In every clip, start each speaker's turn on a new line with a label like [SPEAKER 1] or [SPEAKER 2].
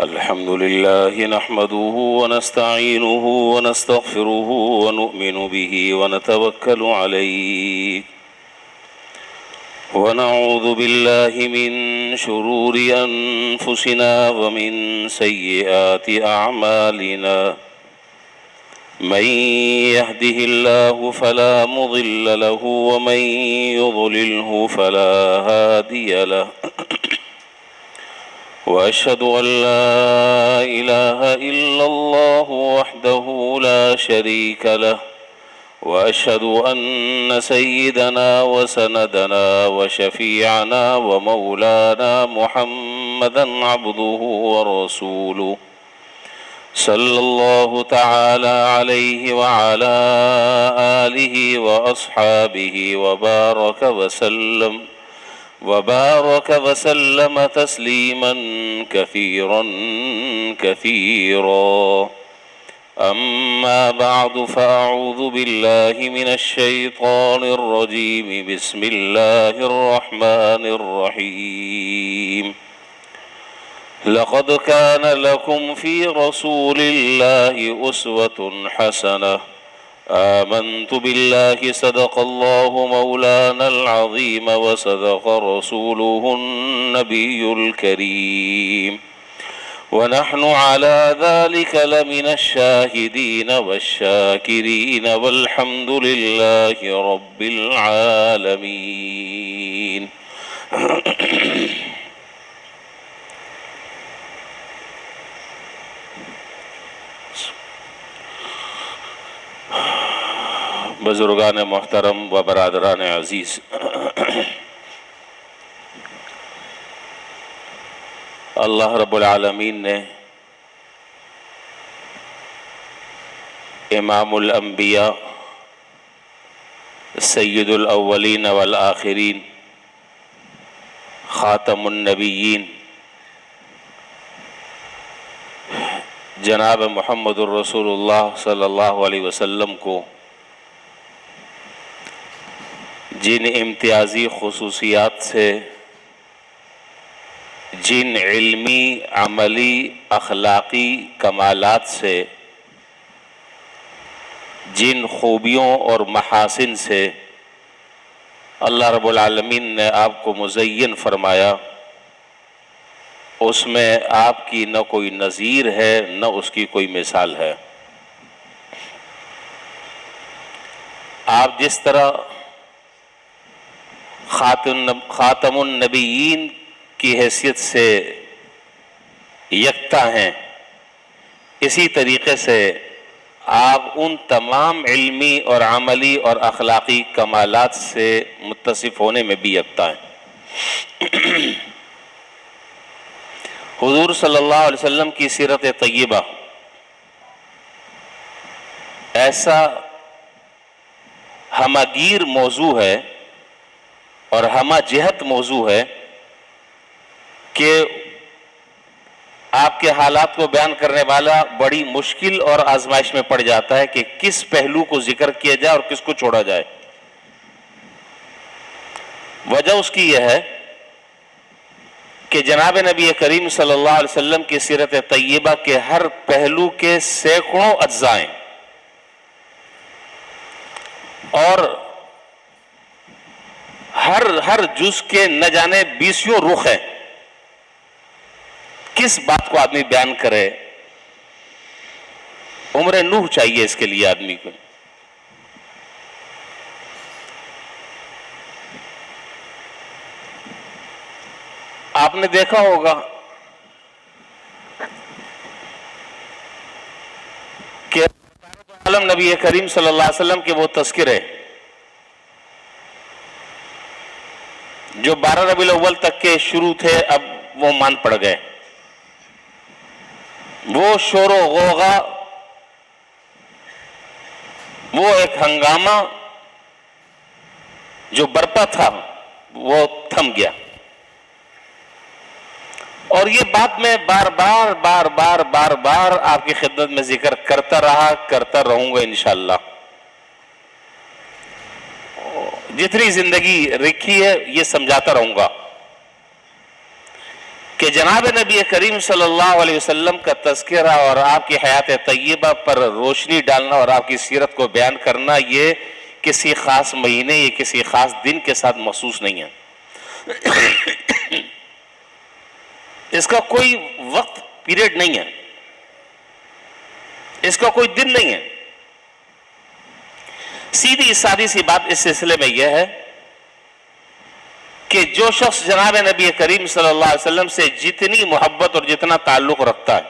[SPEAKER 1] الحمد لله نحمده ونستعينه ونستغفره ونؤمن به ونتوكل عليه ونعوذ بالله من شرور أنفسنا ومن سيئات أعمالنا من يهده الله فلا مضل له ومن يضلله فلا هادي له وأشهد أن لا إله إلا الله وحده لا شريك له وأشهد أن سيدنا وسندنا وشفيعنا ومولانا محمدا عبده ورسوله صلى الله تعالى عليه وعلى آله وأصحابه وبارك وسلم تسليما كثيرا كثيرا. أما بعد فأعوذ بالله من الشيطان الرجيم. بسم الله الرحمن الرحيم. لقد كان لكم في رسول الله أسوة حسنة. آمنت بالله صدق الله مولانا العظيم وصدق رسوله النبي الكريم ونحن على ذلك لمن الشاهدين والشاكرين والحمد لله رب العالمين. بزرگان محترم و برادران عزیز، اللہ رب العالمین نے امام الانبیاء سید الاولین والآخرین خاتم النبیین جناب محمد الرسول اللہ صلی اللہ علیہ وسلم کو جن امتیازی خصوصیات سے، جن علمی، عملی، اخلاقی کمالات سے، جن خوبیوں اور محاسن سے اللہ رب العالمین نے آپ کو مزین فرمایا، اس میں آپ کی نہ کوئی نظیر ہے نہ اس کی کوئی مثال ہے. آپ جس طرح خاتم النبیین کی حیثیت سے یکتا ہیں، اسی طریقے سے آپ ان تمام علمی اور عملی اور اخلاقی کمالات سے متصف ہونے میں بھی یکتا ہیں. حضور صلی اللہ علیہ وسلم کی سیرت طیبہ ایسا ہمہ گیر موضوع ہے اور ہمہ جہت موضوع ہے کہ آپ کے حالات کو بیان کرنے والا بڑی مشکل اور آزمائش میں پڑ جاتا ہے کہ کس پہلو کو ذکر کیا جائے اور کس کو چھوڑا جائے. وجہ اس کی یہ ہے کہ جناب نبی کریم صلی اللہ علیہ وسلم کی سیرت طیبہ کے ہر پہلو کے سینکڑوں اجزاء ہیں اور ہر جز کے نہ جانے 20 رخ ہیں. کس بات کو آدمی بیان کرے؟ عمر نوح چاہیے اس کے لیے آدمی کو. آپ نے دیکھا ہوگا کہ عالم نبی کریم صلی اللہ علیہ وسلم کے وہ تذکرے جو 12 ربیع الاول تک کے شروع تھے اب وہ مان پڑ گئے. وہ شور و غوغا، وہ ایک ہنگامہ جو برپا تھا وہ تھم گیا. اور یہ بات میں بار بار آپ کی خدمت میں ذکر کرتا رہوں گا انشاءاللہ. جتنی زندگی رکھی ہے یہ سمجھاتا رہوں گا کہ جناب نبی کریم صلی اللہ علیہ وسلم کا تذکرہ اور آپ کی حیات طیبہ پر روشنی ڈالنا اور آپ کی سیرت کو بیان کرنا یہ کسی خاص مہینے یا کسی خاص دن کے ساتھ مخصوص نہیں ہے. اس کا کوئی وقت پیریڈ نہیں ہے, اس کا کوئی دن نہیں ہے. سیدھی سادی سی بات اس سلسلے میں یہ ہے کہ جو شخص جناب نبی کریم صلی اللہ علیہ وسلم سے جتنی محبت اور جتنا تعلق رکھتا ہے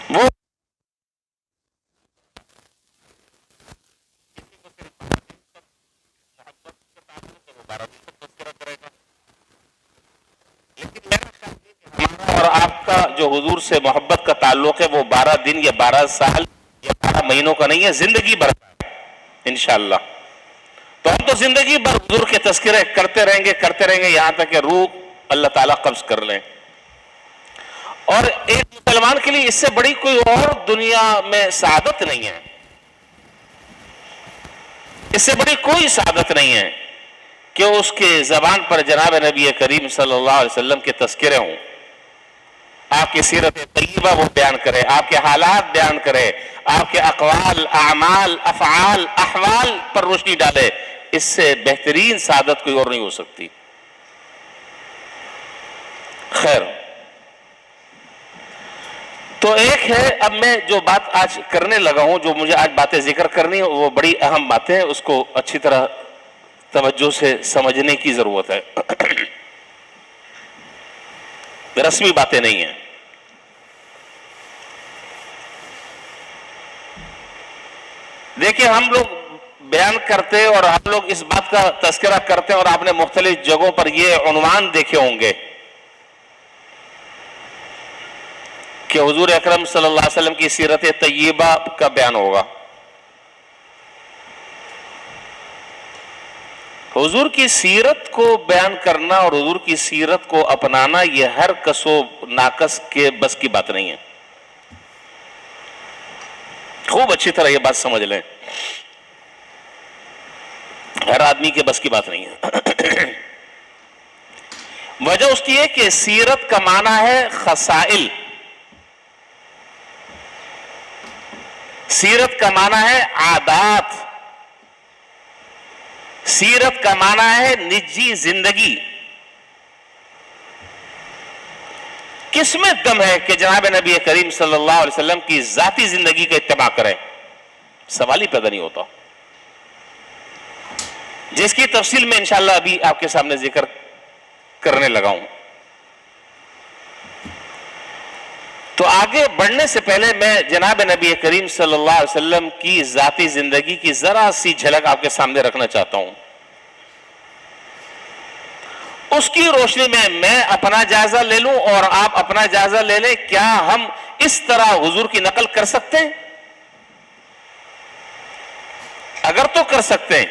[SPEAKER 1] وہ اور آپ کا جو حضور سے محبت کا تعلق ہے وہ 12 دن یا 12 سال یا 12 مہینوں کا نہیں ہے, زندگی بھر انشاءاللہ. تو ہم تو زندگی بھر حضور کے تذکرے کرتے رہیں گے یہاں تک کہ روح اللہ تعالیٰ قبض کر لیں. اور ایک مسلمان کے لیے اس سے بڑی کوئی اور دنیا میں سعادت نہیں ہے, اس سے بڑی کوئی سعادت نہیں ہے کہ اس کے زبان پر جناب نبی کریم صلی اللہ علیہ وسلم کے تذکرے ہوں, آپ کی سیرت طیبہ وہ بیان کرے, آپ کے حالات بیان کرے, آپ کے اقوال, اعمال, افعال, احوال پر روشنی ڈالے. اس سے بہترین سعادت کوئی اور نہیں ہو سکتی. خیر, تو ایک ہے, اب میں جو بات آج کرنے لگا ہوں, جو مجھے آج باتیں ذکر کرنی ہیں وہ بڑی اہم باتیں ہیں, اس کو اچھی طرح توجہ سے سمجھنے کی ضرورت ہے. رسمی باتیں نہیں ہیں. دیکھیں, ہم لوگ بیان کرتے اور ہم لوگ اس بات کا تذکرہ کرتے ہیں اور آپ نے مختلف جگہوں پر یہ عنوان دیکھے ہوں گے کہ حضور اکرم صلی اللہ علیہ وسلم کی سیرت طیبہ کا بیان ہوگا. حضور کی سیرت کو بیان کرنا اور حضور کی سیرت کو اپنانا یہ ہر کس و ناقص کے بس کی بات نہیں ہے. خوب اچھی طرح یہ بات سمجھ لیں, ہر آدمی کے بس کی بات نہیں ہے. وجہ اس کی ہے کہ سیرت کا معنی ہے خصائل, سیرت کا معنی ہے عادات, سیرت کا معنی ہے نجی زندگی. کس میں دم ہے کہ جناب نبی کریم صلی اللہ علیہ وسلم کی ذاتی زندگی کا اتباع کریں؟ سوال ہی پیدا نہیں ہوتا, جس کی تفصیل میں انشاءاللہ ابھی آپ کے سامنے ذکر کرنے لگا ہوں. تو آگے بڑھنے سے پہلے میں جناب نبی کریم صلی اللہ علیہ وسلم کی ذاتی زندگی کی ذرا سی جھلک آپ کے سامنے رکھنا چاہتا ہوں. اس کی روشنی میں اپنا جائزہ لے لوں اور آپ اپنا جائزہ لے لیں. کیا ہم اس طرح حضور کی نقل کر سکتے ہیں؟ اگر تو کر سکتے ہیں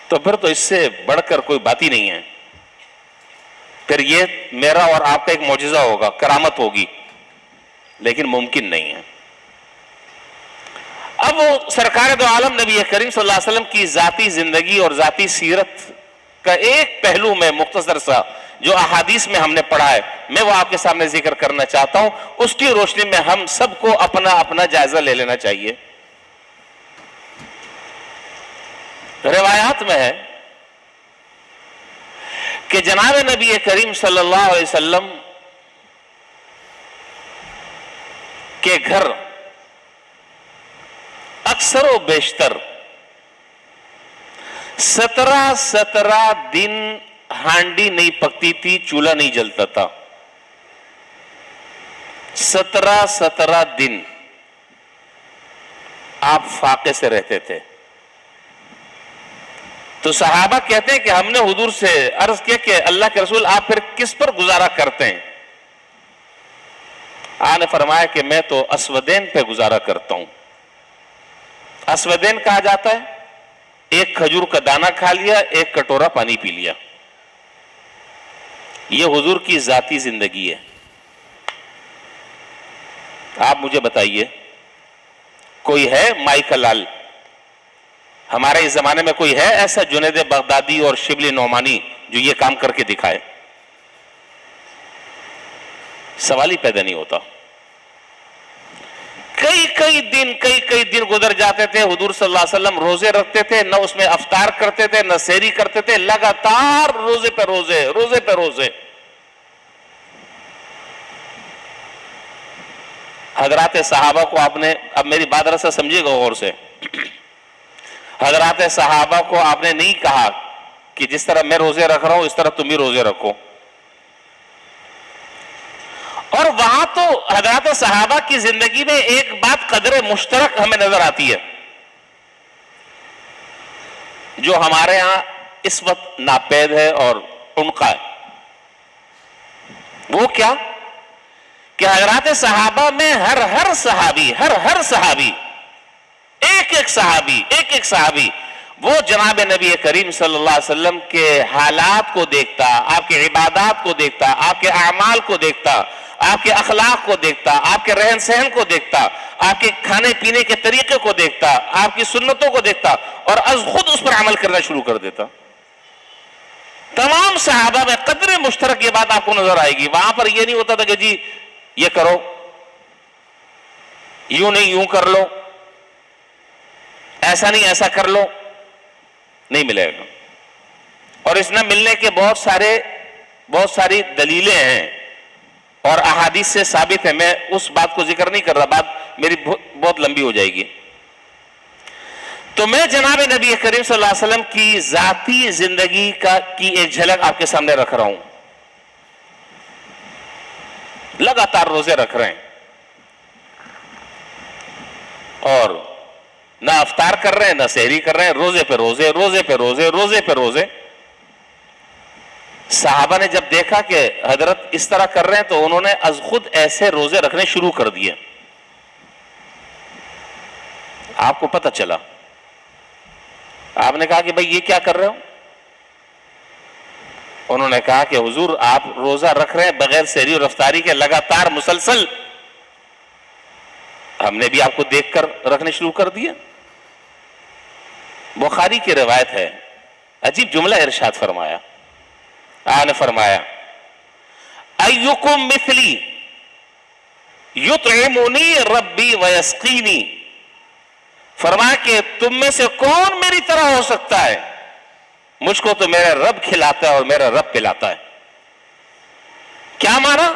[SPEAKER 1] تو پھر تو اس سے بڑھ کر کوئی بات ہی نہیں ہے. پھر یہ میرا اور آپ کا ایک معجزہ ہوگا, کرامت ہوگی, لیکن ممکن نہیں ہے. اب وہ سرکار دو عالم نبی کریم صلی اللہ علیہ وسلم کی ذاتی زندگی اور ذاتی سیرت کا ایک پہلو میں مختصر سا جو احادیث میں ہم نے پڑھا ہے میں وہ آپ کے سامنے ذکر کرنا چاہتا ہوں. اس کی روشنی میں ہم سب کو اپنا اپنا جائزہ لے لینا چاہیے. روایات میں ہے کہ جناب نبی کریم صلی اللہ علیہ وسلم کے گھر اکثر و بیشتر 17 دن ہانڈی نہیں پکتی تھی, چولہا نہیں جلتا تھا. 17 دن آپ فاقے سے رہتے تھے. تو صحابہ کہتے ہیں کہ ہم نے حضور سے عرض کیا کہ اللہ کے رسول آپ پھر کس پر گزارا کرتے ہیں؟ آپ نے فرمایا کہ میں تو اسودین پہ گزارا کرتا ہوں. اسودین کہا جاتا ہے ایک کھجور کا دانہ کھا لیا, ایک کٹورا پانی پی لیا. یہ حضور کی ذاتی زندگی ہے. آپ مجھے بتائیے, کوئی ہے مائی کا لال ہمارے اس زمانے میں کوئی ہے ایسا جنید بغدادی اور شبلی نعمانی جو یہ کام کر کے دکھائے. سوال ہی پیدا نہیں ہوتا. کئی دن گزر جاتے تھے, حضور صلی اللہ علیہ وسلم روزے رکھتے تھے, نہ اس میں افطار کرتے تھے نہ سحری کرتے تھے, لگاتار روزے پہ روزے. حضرات صحابہ کو آپ نے, اب میری بات رسا سمجھیے گا غور سے, حضرات صحابہ کو آپ نے نہیں کہا کہ جس طرح میں روزے رکھ رہا ہوں اس طرح تم بھی روزے رکھو. اور وہاں تو حضرات صحابہ کی زندگی میں ایک بات قدر مشترک ہمیں نظر آتی ہے جو ہمارے ہاں اس وقت ناپید ہے اور ٹنکا ہے. وہ کیا کہ حضرات صحابہ میں ہر صحابی ایک صحابی وہ جناب نبی کریم صلی اللہ علیہ وسلم کے حالات کو دیکھتا, آپ کے عبادات کو دیکھتا, آپ کے اعمال کو دیکھتا, آپ کے اخلاق کو دیکھتا, آپ کے رہن سہن کو دیکھتا, آپ کے کھانے پینے کے طریقے کو دیکھتا, آپ کی سنتوں کو دیکھتا اور از خود اس پر عمل کرنا شروع کر دیتا. تمام صحابہ میں قدر مشترک یہ بات آپ کو نظر آئے گی. وہاں پر یہ نہیں ہوتا تھا کہ جی یہ کرو, یوں نہیں یوں کر لو, ایسا نہیں ایسا کر لو, نہیں ملے گا. اور اس نہ ملنے کے بہت ساری دلیلیں ہیں اور احادیث سے ثابت ہے. میں اس بات کو ذکر نہیں کر رہا, بات میری بہت لمبی ہو جائے گی. تو میں جناب نبی کریم صلی اللہ علیہ وسلم کی ذاتی زندگی کی ایک جھلک آپ کے سامنے رکھ رہا ہوں. لگاتار روزے رکھ رہے ہیں اور نہ افطار کر رہے ہیں نہ سحری کر رہے ہیں, روزے پہ روزے. صحابہ نے جب دیکھا کہ حضرت اس طرح کر رہے ہیں تو انہوں نے از خود ایسے روزے رکھنے شروع کر دیے. آپ کو پتہ چلا, آپ نے کہا کہ بھئی یہ کیا کر رہے ہو؟ انہوں نے کہا کہ حضور آپ روزہ رکھ رہے ہیں بغیر سحری اور افطاری کے, لگاتار مسلسل. ہم نے بھی آپ کو دیکھ کر رکھنے شروع کر دیا. بخاری کی روایت ہے, عجیب جملہ ارشاد فرمایا. آپ نے فرمایا ایکم مثلی یطعمنی ربی ویسقینی, فرمایا کہ تم میں سے کون میری طرح ہو سکتا ہے, مجھ کو تو میرا رب کھلاتا ہے اور میرا رب پلاتا ہے. کیا مانا؟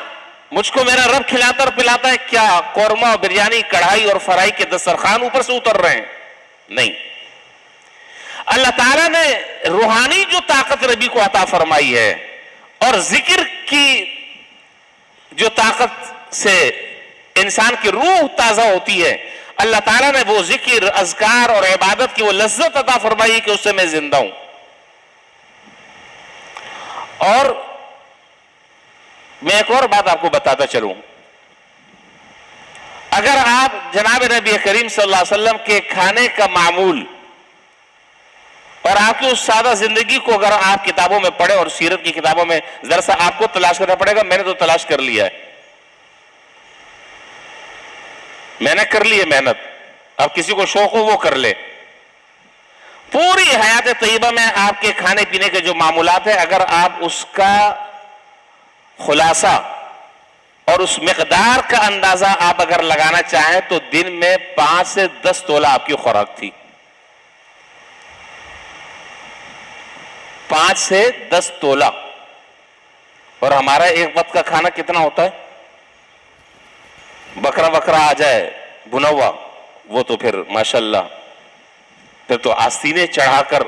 [SPEAKER 1] مجھ کو میرا رب کھلاتا اور پلاتا ہے, کیا قورمہ بریانی کڑھائی اور فرائی کے دسترخوان اوپر سے اتر رہے ہیں؟ نہیں. اللہ تعالیٰ نے روحانی جو طاقت نبی کو عطا فرمائی ہے اور ذکر کی جو طاقت سے انسان کی روح تازہ ہوتی ہے, اللہ تعالیٰ نے وہ ذکر, اذکار اور عبادت کی وہ لذت عطا فرمائی کہ اس سے میں زندہ ہوں. اور میں ایک اور بات آپ کو بتاتا چلوں, اگر آپ جناب نبی کریم صلی اللہ علیہ وسلم کے کھانے کا معمول اور آپ کی اس سادہ زندگی کو اگر آپ کتابوں میں پڑھیں, اور سیرت کی کتابوں میں ذرا سا آپ کو تلاش کرنا پڑے گا, میں نے تو تلاش کر لیا ہے, میں نے کر لی ہے محنت, اب کسی کو شوق ہو وہ کر لے. پوری حیات طیبہ میں آپ کے کھانے پینے کے جو معمولات ہیں, اگر آپ اس کا خلاصہ اور اس مقدار کا اندازہ آپ اگر لگانا چاہیں تو دن میں 5 سے 10 تولہ آپ کی خوراک تھی. 5 سے 10 تولہ. اور ہمارا ایک وقت کا کھانا کتنا ہوتا ہے؟ بکرا آ جائے بھنا ہوا, وہ تو پھر ماشاءاللہ پھر تو آستینے چڑھا کر,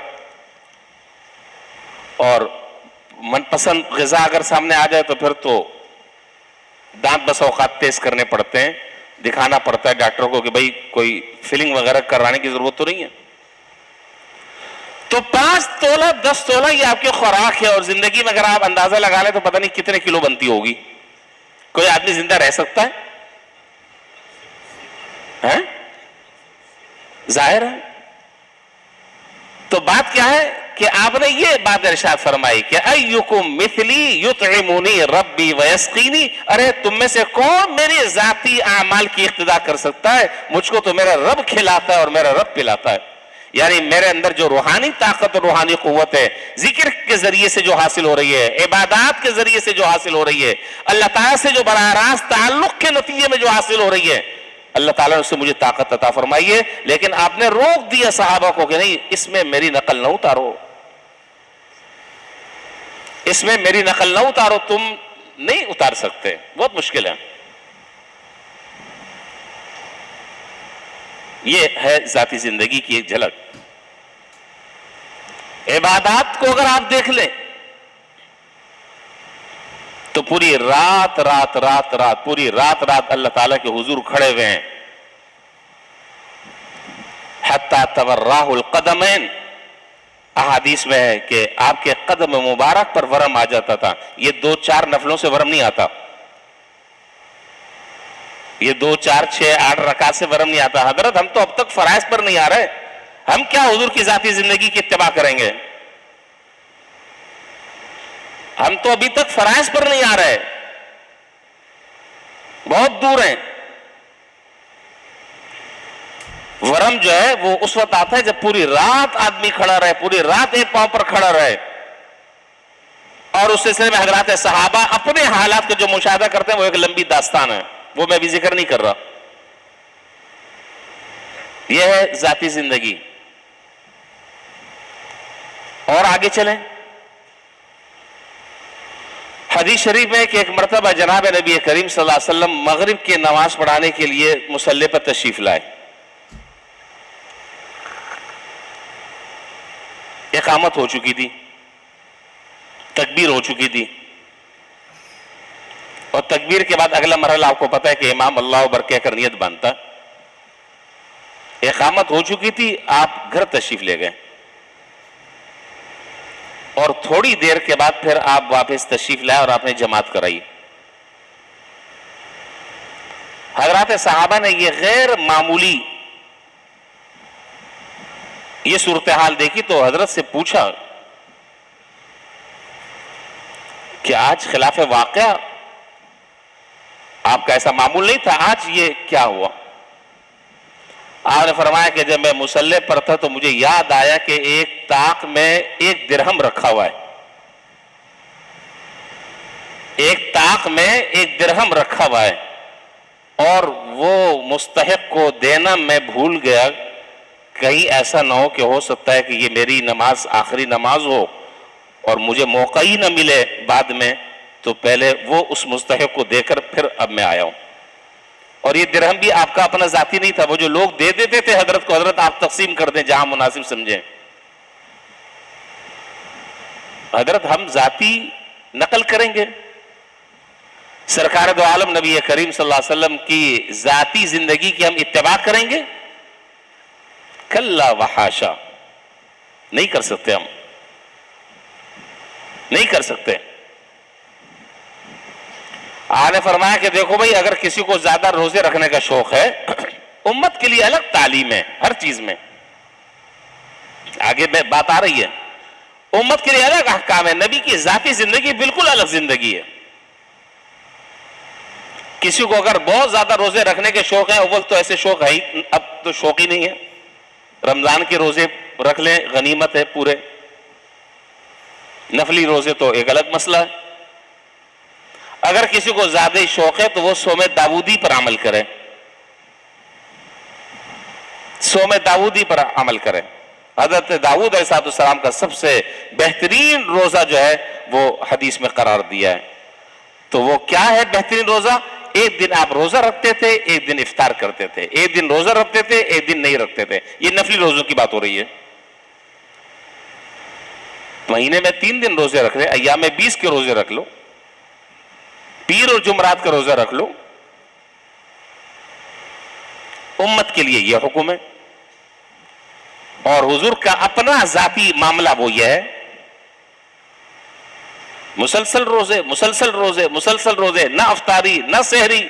[SPEAKER 1] اور من پسند غذا اگر سامنے آ جائے تو پھر تو دانت بس اوقات تیز کرنے پڑتے ہیں, دکھانا پڑتا ہے ڈاکٹر کو کہ بھئی کوئی فلنگ وغیرہ کرانے کی ضرورت تو نہیں ہے. تو 5 تولہ 10 تولہ یہ آپ کی خوراک ہے, اور زندگی میں اگر آپ اندازہ لگا لیں تو پتہ نہیں کتنے کلو بنتی ہوگی. کوئی آدمی زندہ رہ سکتا ہے؟ ظاہر ہے. تو بات کیا ہے کہ آپ نے یہ بات ارشاد فرمائی کہ ایکم مثلی یطعمنی ربی ویسقینی, ارے تم میں سے کون میری ذاتی اعمال کی اقتدا کر سکتا ہے, مجھ کو تو میرا رب کھلاتا ہے اور میرا رب پلاتا ہے. یعنی میرے اندر جو روحانی طاقت اور روحانی قوت ہے ذکر کے ذریعے سے جو حاصل ہو رہی ہے، عبادات کے ذریعے سے جو حاصل ہو رہی ہے، اللہ تعالیٰ سے جو براہ راست تعلق کے نتیجے میں جو حاصل ہو رہی ہے، اللہ تعالیٰ نے اس سے مجھے طاقت عطا فرمائی ہے. لیکن آپ نے روک دیا صحابہ کو کہ نہیں، اس میں میری نقل نہ اتارو، اس میں میری نقل نہ اتارو، تم نہیں اتار سکتے، بہت مشکل ہے. یہ ہے ذاتی زندگی کی ایک جھلک. عبادات کو اگر آپ دیکھ لیں تو پوری رات اللہ تعالیٰ کے حضور کھڑے ہوئے ہیں. حتی توراه القدمین، احادیث میں ہے کہ آپ کے قدم مبارک پر ورم آ جاتا تھا. یہ 2-4 نفلوں سے ورم نہیں آتا، یہ 2 4 6 8 رکعت سے ورم نہیں آتا. حضرت ہم تو اب تک فرائض پر نہیں آ رہے، ہم کیا حضور کی ذاتی زندگی کی اتباع کریں گے؟ ہم تو ابھی تک فرائض پر نہیں آ رہے، بہت دور ہیں. ورم جو ہے وہ اس وقت آتا ہے جب پوری رات آدمی کھڑا رہے، پوری رات ایک پاؤں پر کھڑا رہے. اور اس سلسلے میں حضرات صحابہ اپنے حالات کا جو مشاہدہ کرتے ہیں وہ ایک لمبی داستان ہے، وہ میں بھی ذکر نہیں کر رہا. یہ ہے ذاتی زندگی. اور آگے چلیں. حدیث شریف میں کہ ایک مرتبہ جناب نبی کریم صلی اللہ علیہ وسلم مغرب کی نماز پڑھانے کے لیے مصلی پر تشریف لائے. اقامت ہو چکی تھی، تکبیر ہو چکی تھی، اور تکبیر کے بعد اگلا مرحلہ آپ کو پتا ہے کہ امام اللہ اکبر کہہ کر نیت باندھتا. اقامت ہو چکی تھی، آپ گھر تشریف لے گئے، اور تھوڑی دیر کے بعد پھر آپ واپس تشریف لائے اور آپ نے جماعت کرائی. حضرات صحابہ نے یہ غیر معمولی یہ صورتحال دیکھی تو حضرت سے پوچھا کہ آج خلاف واقعہ آپ کا ایسا معمول نہیں تھا، آج یہ کیا ہوا؟ آپ نے فرمایا کہ جب میں مصلی پر تھا تو مجھے یاد آیا کہ ایک طاق میں 1 درہم رکھا ہوا ہے، ایک طاق میں 1 درہم رکھا ہوا ہے، اور وہ مستحق کو دینا میں بھول گیا. کہیں ایسا نہ ہو کہ ہو سکتا ہے کہ یہ میری نماز آخری نماز ہو اور مجھے موقع ہی نہ ملے بعد میں، تو پہلے وہ اس مستحق کو دے کر پھر اب میں آیا ہوں. اور یہ درہم بھی آپ کا اپنا ذاتی نہیں تھا، وہ جو لوگ دے دیتے تھے حضرت کو، حضرت آپ تقسیم کر دیں جہاں مناسب سمجھیں. حضرت ہم ذاتی نقل کریں گے؟ سرکار دو عالم نبی کریم صلی اللہ علیہ وسلم کی ذاتی زندگی کی ہم اتباع کریں گے؟ کلا وحاشا، نہیں کر سکتے، ہم نہیں کر سکتے. آپ نے فرمایا کہ دیکھو بھائی، اگر کسی کو زیادہ روزے رکھنے کا شوق ہے، امت کے لیے الگ تعلیم ہے ہر چیز میں، آگے بات آ رہی ہے، امت کے لیے الگ احکام ہے. نبی کی ذاتی زندگی بالکل الگ زندگی ہے. کسی کو اگر بہت زیادہ روزے رکھنے کے شوق ہے، اول تو ایسے شوق ہے ہی، اب تو شوق ہی نہیں ہے. رمضان کے روزے رکھ لیں، غنیمت ہے پورے. نفلی روزے تو ایک الگ مسئلہ ہے. اگر کسی کو زیادہ شوق ہے تو وہ صوم داؤدی پر عمل کرے، صوم داؤدی پر عمل کرے. حضرت داؤد علیہ السلام کا سب سے بہترین روزہ جو ہے وہ حدیث میں قرار دیا ہے. تو وہ کیا ہے بہترین روزہ؟ ایک دن آپ روزہ رکھتے تھے، ایک دن افطار کرتے تھے، ایک دن روزہ رکھتے تھے، ایک دن نہیں رکھتے تھے. یہ نفلی روزوں کی بات ہو رہی ہے. مہینے میں 3 دن روزے رکھ لیں، ایام میں 20 کے روزے رکھ لو، پیر اور جمعرات کا روزہ رکھ لو. امت کے لیے یہ حکم ہے. اور حضور کا اپنا ذاتی معاملہ وہ یہ ہے، مسلسل روزے، مسلسل روزے، مسلسل روزے، نہ افطاری نہ سحری.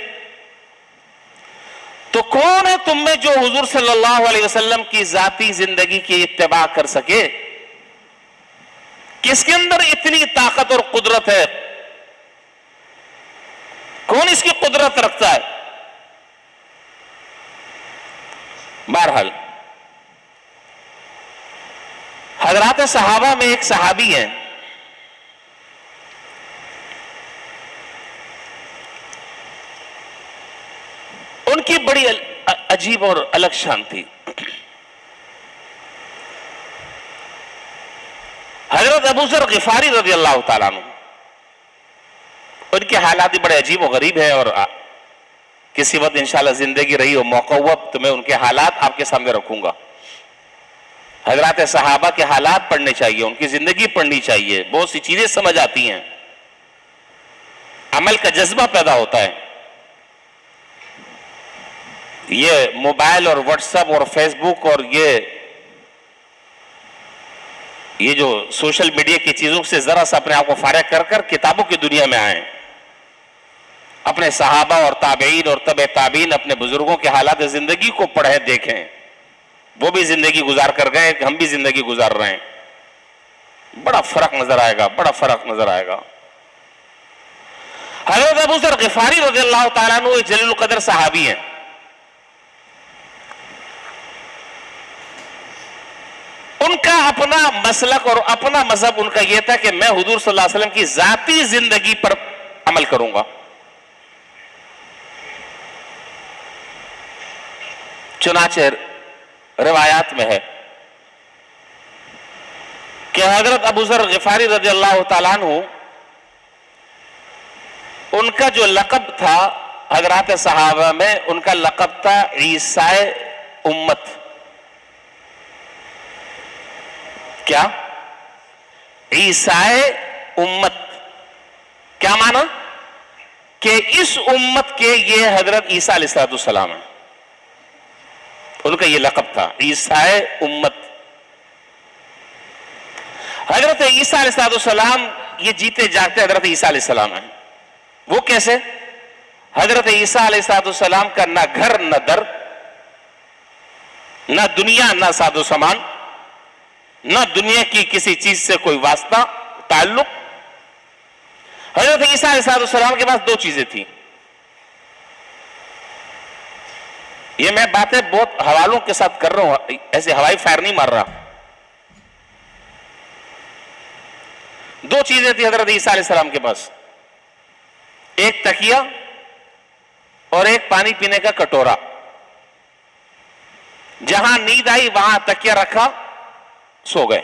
[SPEAKER 1] تو کون ہے تم میں جو حضور صلی اللہ علیہ وسلم کی ذاتی زندگی کی اتباع کر سکے؟ کس کے اندر اتنی طاقت اور قدرت ہے؟ کون اس کی قدرت رکھتا ہے؟ بہرحال حضرات صحابہ میں ایک صحابی ہیں، ان کی بڑی عجیب اور الگ شان تھی. حضرت ابو ذر غفاری رضی اللہ تعالیٰ عنہ، ان کے حالات بھی بڑے عجیب و غریب ہے، اور کسی وقت انشاءاللہ زندگی رہی اور موقع ہوا تو میں ان کے حالات آپ کے سامنے رکھوں گا. حضرات صحابہ کے حالات پڑھنے چاہیے، ان کی زندگی پڑھنی چاہیے، بہت سی چیزیں سمجھ آتی ہیں، عمل کا جذبہ پیدا ہوتا ہے. یہ موبائل اور واٹس ایپ اور فیس بک اور یہ جو سوشل میڈیا کی چیزوں سے ذرا سا اپنے آپ کو فارغ کر کر کتابوں کی دنیا میں آئیں، اپنے صحابہ اور تابعین اور تبع تابعین، اپنے بزرگوں کے حالات زندگی کو پڑھیں، دیکھیں. وہ بھی زندگی گزار کر گئے، ہم بھی زندگی گزار رہے ہیں. بڑا فرق نظر آئے گا، بڑا فرق نظر آئے گا. حضرت ابو ذر غفاری رضی اللہ تعالیٰ عنہ ایک جلیل القدر صحابی ہیں. ان کا اپنا مسلک اور اپنا مذہب ان کا یہ تھا کہ میں حضور صلی اللہ علیہ وسلم کی ذاتی زندگی پر عمل کروں گا. چنانچہ روایات میں ہے کہ حضرت ابو ذر غفاری رضی اللہ تعالیٰ عنہ، ان کا جو لقب تھا حضرات صحابہ میں، ان کا لقب تھا عیسیٰ امت. کیا؟ عیسیٰ امت. کیا معنی؟ کہ اس امت کے یہ حضرت عیسیٰ علیہ السلام ہیں. ان کا یہ لقب تھا عیسیٰ امت. حضرت عیسیٰ علیہ السلام یہ جیتے جاگتے حضرت عیسیٰ علیہ السلام ہیں. وہ کیسے؟ حضرت عیسیٰ علیہ السلام کا نہ گھر نہ در، نہ دنیا نہ ساد و سامان، نہ دنیا کی کسی چیز سے کوئی واسطہ تعلق. حضرت عیسیٰ علیہ السلام کے پاس دو چیزیں تھیں. یہ میں باتیں بہت حوالوں کے ساتھ کر رہا ہوں، ایسے ہوائی فائر نہیں مار رہا. دو چیزیں تھی حضرت عیسیٰ علیہ السلام کے پاس، ایک تکیہ اور ایک پانی پینے کا کٹورا. جہاں نیند آئی وہاں تکیہ رکھا، سو گئے.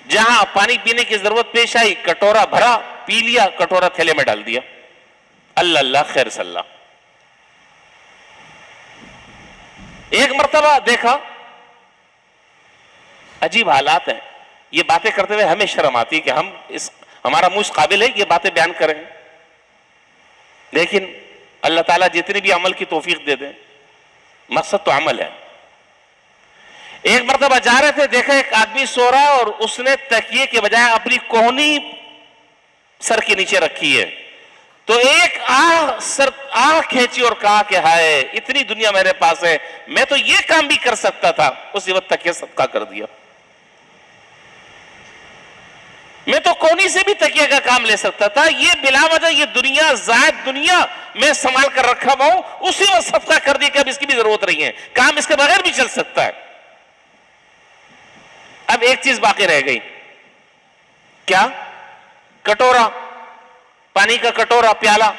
[SPEAKER 1] جہاں پانی پینے کی ضرورت پیش آئی کٹورا بھرا، پی لیا، کٹورا تھیلے میں ڈال دیا. اللہ اللہ خیر صلی اللہ. ایک مرتبہ دیکھا، عجیب حالات ہیں. یہ باتیں کرتے ہوئے ہمیں شرم آتی ہے کہ ہمارا منہ اس قابل ہے کہ یہ باتیں بیان کریں، لیکن اللہ تعالیٰ جتنی بھی عمل کی توفیق دے دیں، مقصد تو عمل ہے. ایک مرتبہ جا رہے تھے، دیکھا ایک آدمی سو رہا ہے اور اس نے تکیے کے بجائے اپنی کوہنی سر کے نیچے رکھی ہے. تو ایک آہ کھینچی اور کہا کہ ہائے اتنی دنیا میرے پاس ہے، میں تو یہ کام بھی کر سکتا تھا. اسی وقت تکیہ صدقہ کر دیا. میں تو کونی سے بھی تکیہ کا کام لے سکتا تھا، یہ بلا وجہ یہ دنیا زائد دنیا میں سنبھال کر رکھا ہوا ہوں، اسی وقت صدقہ کر دیا کہ اب اس کی بھی ضرورت نہیں ہے، کام اس کے بغیر بھی چل سکتا ہے. اب ایک چیز باقی رہ گئی. کیا؟ کٹورا، پانی کا کٹورا، پیالہ.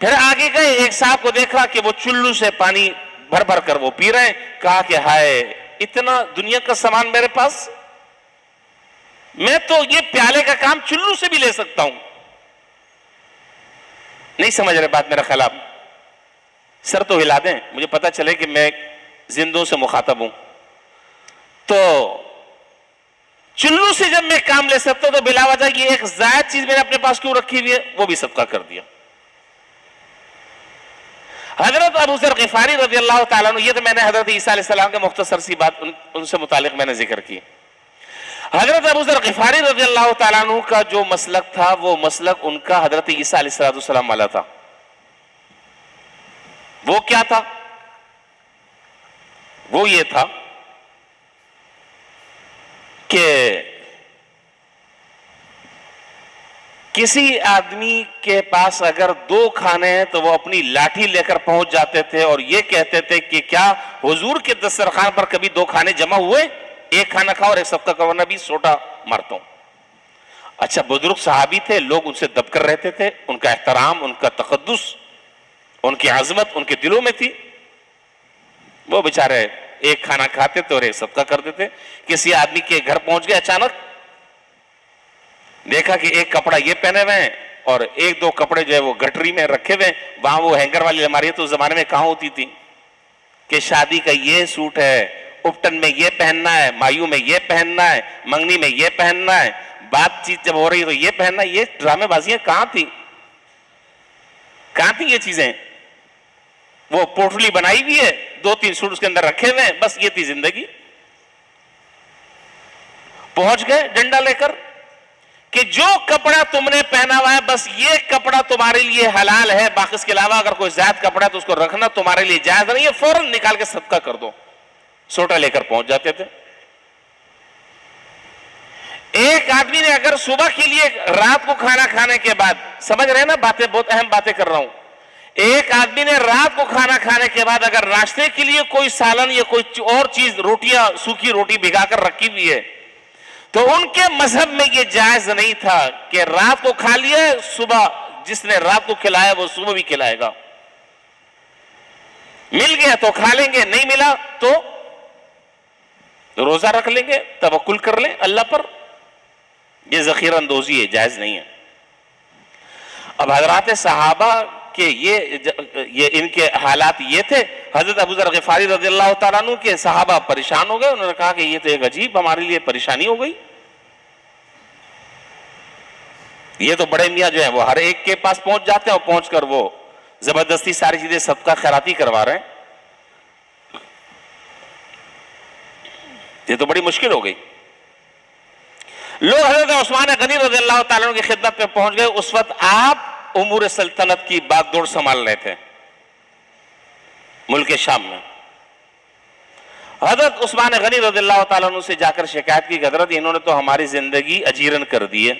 [SPEAKER 1] پھر آگے گئے، ایک صاحب کو دیکھا کہ وہ چلو سے پانی بھر بھر کر وہ پی رہے ہیں. کہا کہ ہائے اتنا دنیا کا سامان میرے پاس، میں تو یہ پیالے کا کام چلو سے بھی لے سکتا ہوں. نہیں سمجھ رہے بات میرا خیال؟ آپ سر تو ہلا دیں، مجھے پتا چلے کہ میں زندوں سے مخاطب ہوں. تو چلو سے جب میں کام لے سکتا ہوں تو بلا وجہ یہ ایک زائد چیز میں نے اپنے پاس کیوں رکھی ہوئی ہے، وہ بھی صدقہ کر دیا. حضرت ابو ذر غفاری رضی اللہ تعالیٰ عنہ، یہ تو میں نے حضرت عیسیٰ علیہ السلام کے مختصر سی بات ان سے متعلق میں نے ذکر کی. حضرت ابو ذر غفاری رضی اللہ تعالیٰ عنہ کا جو مسلک تھا، وہ مسلک ان کا حضرت عیسیٰ علیہ السلام والا تھا. وہ کیا تھا؟ وہ یہ تھا کہ کسی آدمی کے پاس اگر 2 کھانے ہیں تو وہ اپنی لاٹھی لے کر پہنچ جاتے تھے اور یہ کہتے تھے کہ کیا حضور کے دسترخوان پر کبھی 2 کھانے جمع ہوئے؟ ایک کھانا کھاؤ اور ایک صدقہ کرو، نبی سوٹا مارتا ہوں۔ اچھا، بزرگ صحابی تھے، لوگ ان سے دب کر رہتے تھے، ان کا احترام، ان کا تقدس، ان کی عظمت ان کے دلوں میں تھی۔ وہ بیچارے ایک کھانا کھاتے تھے اور ایک صدقہ کرتے تھے۔ کسی آدمی کے گھر پہنچ گئے، اچانک دیکھا کہ ایک کپڑا یہ پہنے ہوئے ہیں اور 1-2 کپڑے جو ہے وہ گٹری میں رکھے ہوئے ہیں۔ وہاں وہ ہینگر والی الماری تو اس زمانے میں کہاں ہوتی تھی کہ شادی کا یہ سوٹ ہے، اپٹن میں یہ پہننا ہے، مایو میں یہ پہننا ہے، منگنی میں یہ پہننا ہے، بات چیت جب ہو رہی تو یہ پہننا ہے۔ یہ ڈرامے بازیاں کہاں تھی؟ کہاں تھی یہ چیزیں؟ وہ پوٹلی بنائی ہوئی ہے، 2-3 سوٹ اس کے اندر رکھے ہوئے ہیں، بس یہ تھی زندگی۔ پہنچ گئے ڈنڈا لے کر کہ جو کپڑا تم نے پہنا ہوا ہے بس یہ کپڑا تمہارے لیے حلال ہے، باقی اس کے علاوہ اگر کوئی زائد کپڑا ہے تو اس کو رکھنا تمہارے لیے جائز نہیں ہے، فوراً نکال کے صدقہ کر دو۔ سوٹا لے کر پہنچ جاتے تھے۔ ایک آدمی نے اگر صبح کے لیے رات کو کھانا کھانے کے بعد، سمجھ رہے ہیں نا باتیں، بہت اہم باتیں کر رہا ہوں، ایک آدمی نے رات کو کھانا کھانے کے بعد اگر ناشتے کے لیے کوئی سالن یا کوئی اور چیز، روٹیاں، سوکھی روٹی بھگا کر رکھی ہوئی ہے، تو ان کے مذہب میں یہ جائز نہیں تھا کہ رات کو کھا لیا، صبح جس نے رات کو کھلایا وہ صبح بھی کھلائے گا۔ مل گیا تو کھا لیں گے، نہیں ملا تو روزہ رکھ لیں گے، توکل کر لیں اللہ پر۔ یہ ذخیرہ اندوزی ہے، جائز نہیں ہے۔ اب حضرات صحابہ کہ یہ ان کے حالات یہ تھے۔ حضرت ابو ذر غفاری رضی اللہ تعالیٰ عنہ کے صحابہ پریشان ہو گئے، انہوں نے کہا کہ یہ تو ایک عجیب ہمارے لیے پریشانی ہو گئی، یہ تو بڑے میاں جو ہیں وہ ہر ایک کے پاس پہنچ جاتے ہیں اور پہنچ کر وہ زبردستی ساری چیزیں صدقہ خیراتی کروا رہے ہیں، یہ تو بڑی مشکل ہو گئی۔ لوگ حضرت عثمان غنی رضی اللہ تعالیٰ عنہ کی خدمت میں پہنچ گئے۔ اس وقت آپ امور سلطنت کی بات دوڑ سنبھال رہے تھے ملک شام میں۔ حضرت عثمان غنی رضی اللہ تعالیٰ عنہ سے جا کر شکایت کی کہ حضرت انہوں نے تو ہماری زندگی اجیرن کر دی ہے۔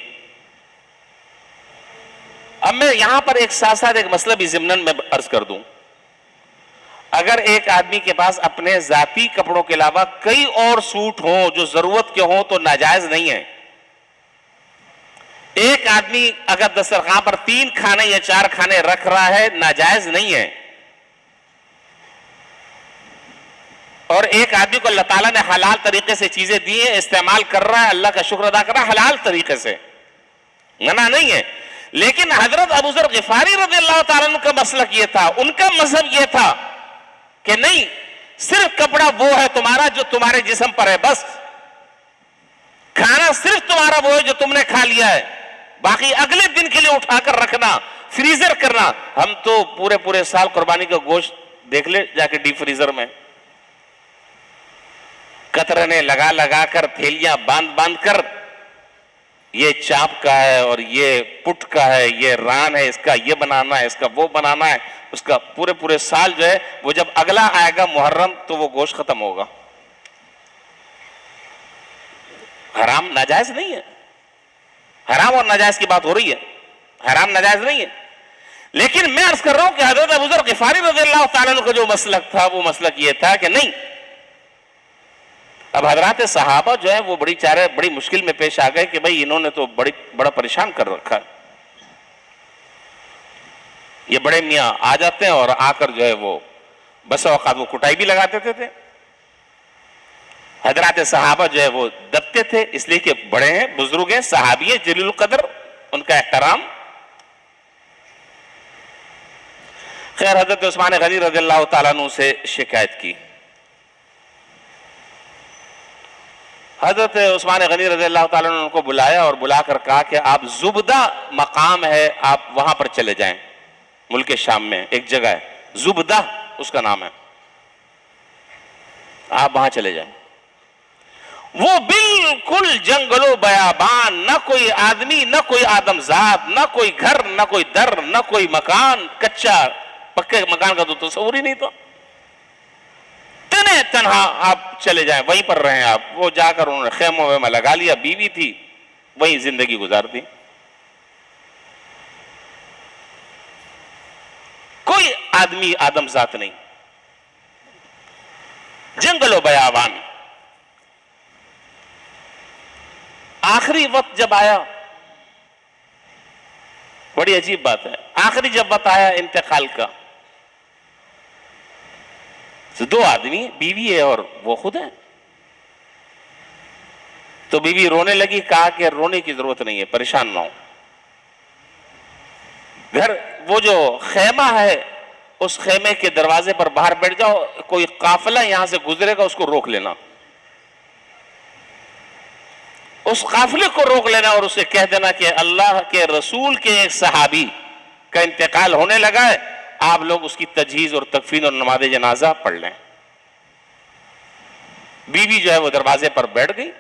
[SPEAKER 1] اب میں یہاں پر ایک ساتھ ساتھ ایک مسئلہ بھی ضمناً میں عرض کر دوں، اگر ایک آدمی کے پاس اپنے ذاتی کپڑوں کے علاوہ کئی اور سوٹ ہوں جو ضرورت کے ہوں تو ناجائز نہیں ہے۔ ایک آدمی اگر دسترخوان پر 3 کھانے یا 4 کھانے رکھ رہا ہے، ناجائز نہیں ہے۔ اور ایک آدمی کو اللہ تعالیٰ نے حلال طریقے سے چیزیں دی ہیں، استعمال کر رہا ہے، اللہ کا شکر ادا کر رہا ہے حلال طریقے سے، منع نہیں ہے۔ لیکن حضرت ابو ذر غفاری رضی اللہ تعالیٰ عنہ کا مسلک یہ تھا، ان کا مذہب یہ تھا کہ نہیں، صرف کپڑا وہ ہے تمہارا جو تمہارے جسم پر ہے، بس کھانا صرف تمہارا وہ ہے جو تم نے کھا لیا ہے، باقی اگلے دن کے لیے اٹھا کر رکھنا، فریزر کرنا۔ ہم تو پورے سال قربانی کا گوشت دیکھ لے جا کے ڈیپ فریزر میں، کترنے لگا کر، تھیلیاں باندھ کر، یہ چاپ کا ہے اور یہ پٹ کا ہے، یہ ران ہے، اس کا یہ بنانا ہے، اس کا وہ بنانا ہے، اس کا پورے سال جو ہے وہ جب اگلا آئے گا محرم تو وہ گوشت ختم ہوگا۔ حرام ناجائز نہیں ہے، حرام اور ناجائز کی بات ہو رہی ہے، حرام ناجائز نہیں ہے۔ لیکن میں عرض کر رہا ہوں کہ حضرت ابو ذر غفاری رضی اللہ تعالیٰ عنہ کا جو مسلک تھا وہ مسلک یہ تھا کہ نہیں۔ اب حضرات صحابہ جو ہے وہ بڑی مشکل میں پیش آ گئے کہ بھئی انہوں نے تو بڑا پریشان کر رکھا ہے۔ یہ بڑے میاں آ جاتے ہیں اور آ کر جو ہے وہ بس اوقات وہ کٹائی بھی لگا دیتے تھے۔ حضرات صحابہ جو ہے وہ دبتے تھے، اس لیے کہ بڑے ہیں، بزرگ ہیں، صحابی ہیں، جلیل القدر، ان کا احترام۔ خیر حضرت عثمان غنی رضی اللہ تعالیٰ عنہ سے شکایت کی۔ حضرت عثمان غنی رضی اللہ تعالیٰ عنہ کو بلایا اور بلا کر کہا کہ آپ زبدہ مقام ہے، آپ وہاں پر چلے جائیں، ملک شام میں ایک جگہ ہے زبدہ اس کا نام ہے، آپ وہاں چلے جائیں۔ وہ بالکل جنگل و بیابان، نہ کوئی آدمی، نہ کوئی آدمزاد، نہ کوئی گھر، نہ کوئی در، نہ کوئی مکان، کچا پکے مکان کا تو تصور ہی نہیں تھا۔ تنہا آپ چلے جائیں، وہیں پر رہیں آپ۔ وہ جا کر انہوں نے خیموں میں لگا لیا، بیوی تھی، وہیں زندگی گزار دی۔ کوئی آدمی آدم ذات نہیں، جنگل و بیابان. آخری وقت جب آیا، بڑی عجیب بات ہے، آخری جب وقت آیا انتقال کا، تو دو آدمی، بیوی ہے اور وہ خود ہے. تو بیوی رونے لگی، کہا کہ رونے کی ضرورت نہیں ہے، پریشان نہ ہو. گھر وہ جو خیمہ ہے اس خیمے کے دروازے پر باہر بیٹھ جاؤ، کوئی قافلہ یہاں سے گزرے گا اس کو روک لینا، اس قافلے کو روک لینا اور اسے کہہ دینا کہ اللہ کے رسول کے ایک صحابی کا انتقال ہونے لگا ہے، آپ لوگ اس کی تجہیز اور تکفین اور نماز جنازہ پڑھ لیں. بیوی جو ہے وہ دروازے پر بیٹھ گئی.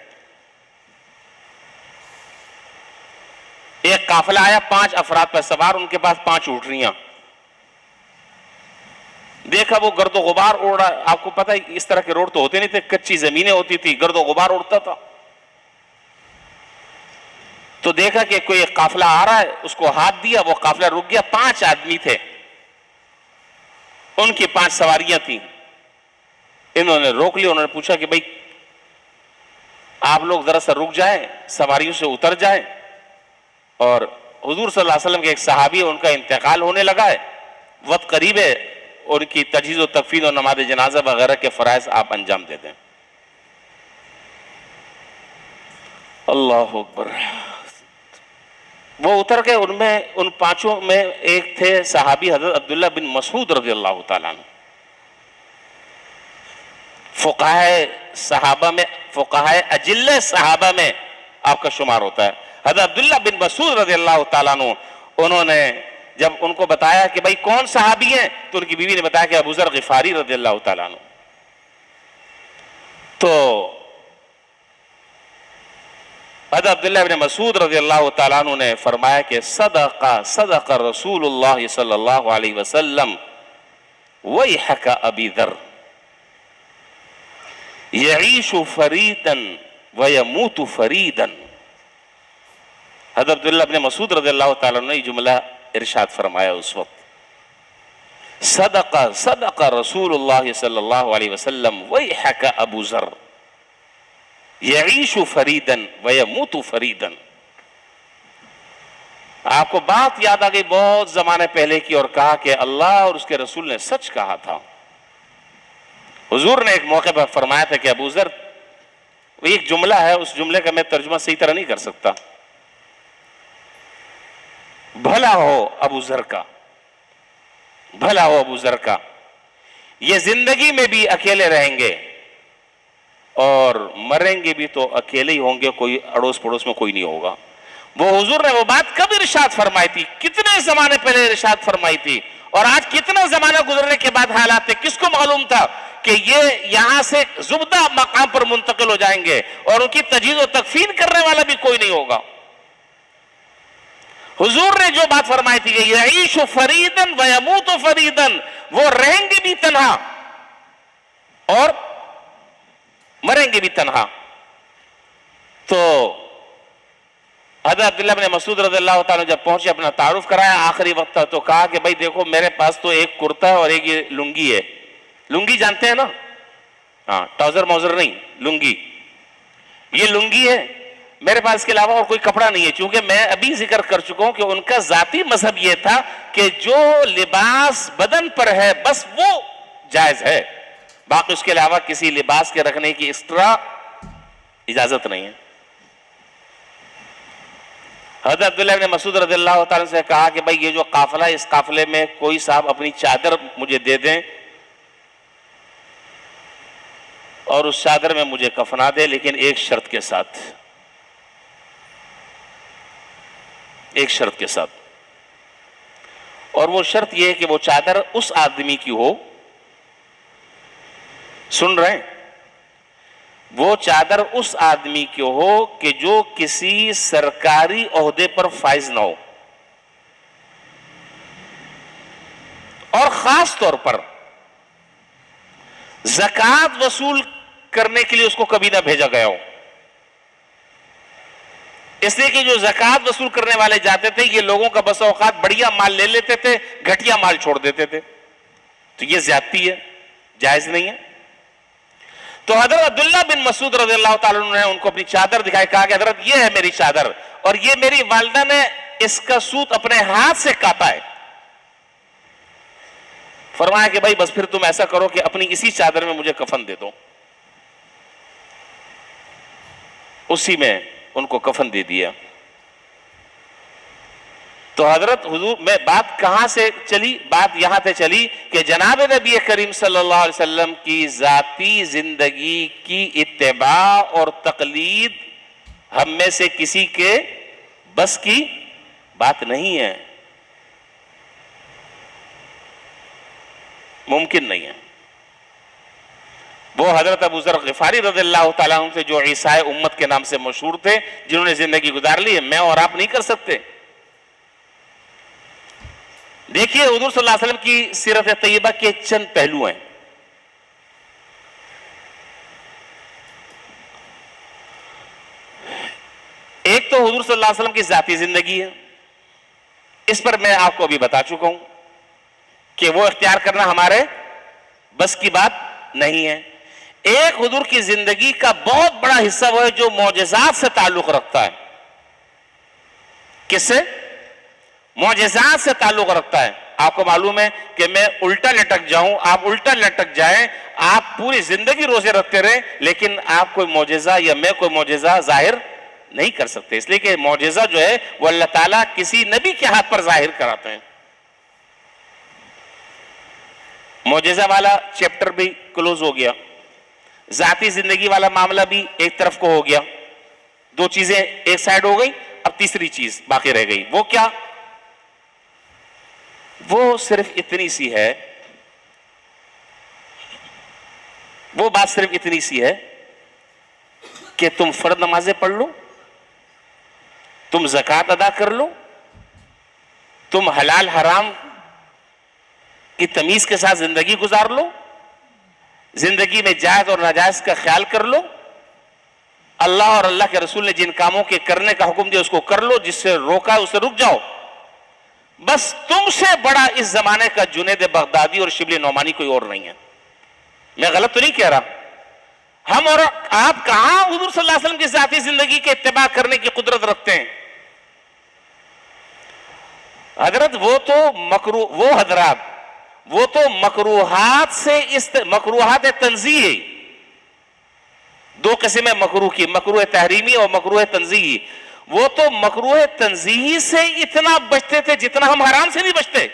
[SPEAKER 1] ایک قافلہ آیا، 5 افراد پر سوار، ان کے پاس 5 اونٹنیاں. دیکھا وہ گرد و غبار اڑ رہا. آپ کو پتہ ہے اس طرح کے روڈ تو ہوتے نہیں تھے، کچی زمینیں ہوتی تھی، گرد و غبار اڑتا تھا. تو دیکھا کہ کوئی ایک قافلہ آ رہا ہے، اس کو ہاتھ دیا، وہ قافلہ رک گیا. 5 آدمی تھے، ان کی 5 سواریاں تھیں. انہوں نے روک لیا. انہوں نے پوچھا کہ بھائی آپ لوگ ذرا سا رک جائیں، سواریوں سے اتر جائیں، اور حضور صلی اللہ علیہ وسلم کے ایک صحابی ہے، ان کا انتقال ہونے لگا ہے، وقت قریب ہے، ان کی تجہیز و تکفین اور نماز جنازہ وغیرہ کے فرائض آپ انجام دے دیں. اللہ اکبر. وہ اتر گئے. ان میں ان 5 میں ایک تھے صحابی حضرت عبداللہ بن مسعود رضی اللہ تعالیٰ عنہ. فقہائے صحابہ میں، فقہائے اجلہ صحابہ میں آپ کا شمار ہوتا ہے. حضرت عبداللہ بن مسعود رضی اللہ تعالیٰ عنہ، انہوں نے جب ان کو بتایا کہ بھائی کون صحابی ہیں، تو ان کی بیوی نے بتایا کہ ابو ذر غفاری رضی اللہ تعالیٰ عنہ. تو حضرت عبداللہ بن مسعود رضی اللہ تعالیٰ عنہ نے فرمایا کہ صدق رسول اللہ صلی اللہ علیہ وسلم ویحک ابی ذر یعیش فریدا ویموت فریدا. حضرت عبداللہ بن مسعود رضی اللہ تعالیٰ عنہ نے یہ جملہ ارشاد فرمایا اس وقت، صدق رسول اللہ صلی اللہ علیہ وسلم ویحک ابو ذر یعیش فریدا ویموت فریدا. آپ کو بات یاد آ گئی بہت زمانے پہلے کی، اور کہا کہ اللہ اور اس کے رسول نے سچ کہا تھا. حضور نے ایک موقع پر فرمایا تھا کہ ابو ذر، وہ ایک جملہ ہے، اس جملے کا میں ترجمہ صحیح طرح نہیں کر سکتا، بھلا ہو ابو ذر کا، بھلا ہو ابو ذر کا، یہ زندگی میں بھی اکیلے رہیں گے اور مریں گے بھی تو اکیلے ہی ہوں گے، کوئی اڑوس پڑوس میں کوئی نہیں ہوگا. وہ حضور نے وہ بات کب ارشاد فرمائی تھی؟ کتنے زمانے پہلے ارشاد فرمائی تھی، اور آج کتنا زمانہ گزرنے کے بعد حالات ہے. کس کو معلوم تھا کہ یہ یہاں سے زبدہ مقام پر منتقل ہو جائیں گے اور ان کی تجہیز و تکفین کرنے والا بھی کوئی نہیں ہوگا. حضور نے جو بات فرمائی تھی کہ یعیش فریدا ویموت فریدا، وہ رہیں گے بھی تنہا اور مریں گے بھی تنہا. تو حضرت عبداللہ بن مسعود رضی اللہ تعالیٰ جب پہنچے، اپنا تعارف کرایا، آخری وقت تھا، تو کہا کہ بھائی دیکھو میرے پاس تو ایک کرتا ہے اور ایک یہ لنگی ہے. لنگی جانتے ہیں نا؟ ہاں، ٹراؤزر موزر نہیں، لنگی. یہ لنگی ہے، میرے پاس اس کے علاوہ اور کوئی کپڑا نہیں ہے. چونکہ میں ابھی ذکر کر چکا ہوں کہ ان کا ذاتی مذہب یہ تھا کہ جو لباس بدن پر ہے بس وہ جائز ہے، باقی اس کے علاوہ کسی لباس کے رکھنے کی ایکسٹرا اجازت نہیں ہے. حضرت عبداللہ بن مسعود رضی اللہ تعالیٰ سے کہا کہ بھائی یہ جو قافلہ ہے، اس قافلے میں کوئی صاحب اپنی چادر مجھے دے دیں اور اس چادر میں مجھے کفنا دے، لیکن ایک شرط کے ساتھ، ایک شرط کے ساتھ. اور وہ شرط یہ ہے کہ وہ چادر اس آدمی کی ہو، سن رہے ہیں، وہ چادر اس آدمی کی ہو کہ جو کسی سرکاری عہدے پر فائز نہ ہو، اور خاص طور پر زکوٰۃ وصول کرنے کے لیے اس کو کبھی نہ بھیجا گیا ہو. اس لیے کہ جو زکوٰۃ وصول کرنے والے جاتے تھے یہ لوگوں کا بس اوقات بڑھیا مال لے لیتے تھے، گھٹیا مال چھوڑ دیتے تھے، تو یہ زیادتی ہے، جائز نہیں ہے۔ تو حضرت عبداللہ بن مسعود رضی اللہ تعالیٰ عنہ نے ان کو اپنی چادر دکھائی، کہا کہ حضرت یہ ہے میری چادر، اور یہ میری والدہ نے اس کا سوت اپنے ہاتھ سے کاٹا ہے۔ فرمایا کہ بھائی بس پھر تم ایسا کرو کہ اپنی اسی چادر میں مجھے کفن دے دو، اسی میں ان کو کفن دے دیا۔ تو حضرت حضور میں بات کہاں سے چلی؟ بات یہاں سے چلی کہ جناب نبی کریم صلی اللہ علیہ وسلم کی ذاتی زندگی کی اتباع اور تقلید ہم میں سے کسی کے بس کی بات نہیں ہے، ممکن نہیں ہے۔ وہ حضرت ابو ذر غفاری رضی اللہ تعالیٰ عنہ سے جو عیسیٰ امت کے نام سے مشہور تھے، جنہوں نے زندگی گزار لی ہے، میں اور آپ نہیں کر سکتے۔ دیکھیے حضور صلی اللہ علیہ وسلم کی سیرت طیبہ کے چند پہلو ہیں۔ ایک تو حضور صلی اللہ علیہ وسلم کی ذاتی زندگی ہے، اس پر میں آپ کو ابھی بتا چکا ہوں کہ وہ اختیار کرنا ہمارے بس کی بات نہیں ہے۔ ایک حضور کی زندگی کا بہت بڑا حصہ وہ ہے جو معجزات سے تعلق رکھتا ہے۔ کس سے؟ معجزات سے تعلق رکھتا ہے۔ آپ کو معلوم ہے کہ میں الٹا لٹک جاؤں، آپ الٹا لٹک جائیں، آپ پوری زندگی روزے رکھتے رہیں، لیکن آپ کوئی معجزہ یا میں کوئی معجزہ ظاہر نہیں کر سکتے، اس لیے کہ معجزہ جو ہے وہ اللہ تعالیٰ کسی نبی کے ہاتھ پر ظاہر کراتے ہیں۔ معجزہ والا چیپٹر بھی کلوز ہو گیا، ذاتی زندگی والا معاملہ بھی ایک طرف کو ہو گیا، دو چیزیں ایک سائیڈ ہو گئی، اب تیسری چیز باقی رہ گئی۔ وہ کیا؟ وہ صرف اتنی سی ہے، وہ بات صرف اتنی سی ہے کہ تم فرض نمازیں پڑھ لو، تم زکوٰۃ ادا کر لو، تم حلال حرام کی تمیز کے ساتھ زندگی گزار لو، زندگی میں جائز اور ناجائز کا خیال کر لو، اللہ اور اللہ کے رسول نے جن کاموں کے کرنے کا حکم دیا اس کو کر لو، جس سے روکا اس سے رک جاؤ۔ بس تم سے بڑا اس زمانے کا جنید بغدادی اور شبلی نعمانی کوئی اور نہیں ہے۔ میں غلط تو نہیں کہہ رہا؟ ہم اور آپ کہاں حضور صلی اللہ علیہ وسلم کی ذاتی زندگی کے اتباع کرنے کی قدرت رکھتے ہیں؟ حضرت وہ تو مکروہات سے مکروہات تنزیہی، دو قسم ہے مکروہ کی، مکروہ تحریمی اور مکروہ تنزیہی۔ وہ تو مکروہ تنزیہی سے اتنا بچتے تھے جتنا ہم حرام سے نہیں بچتے۔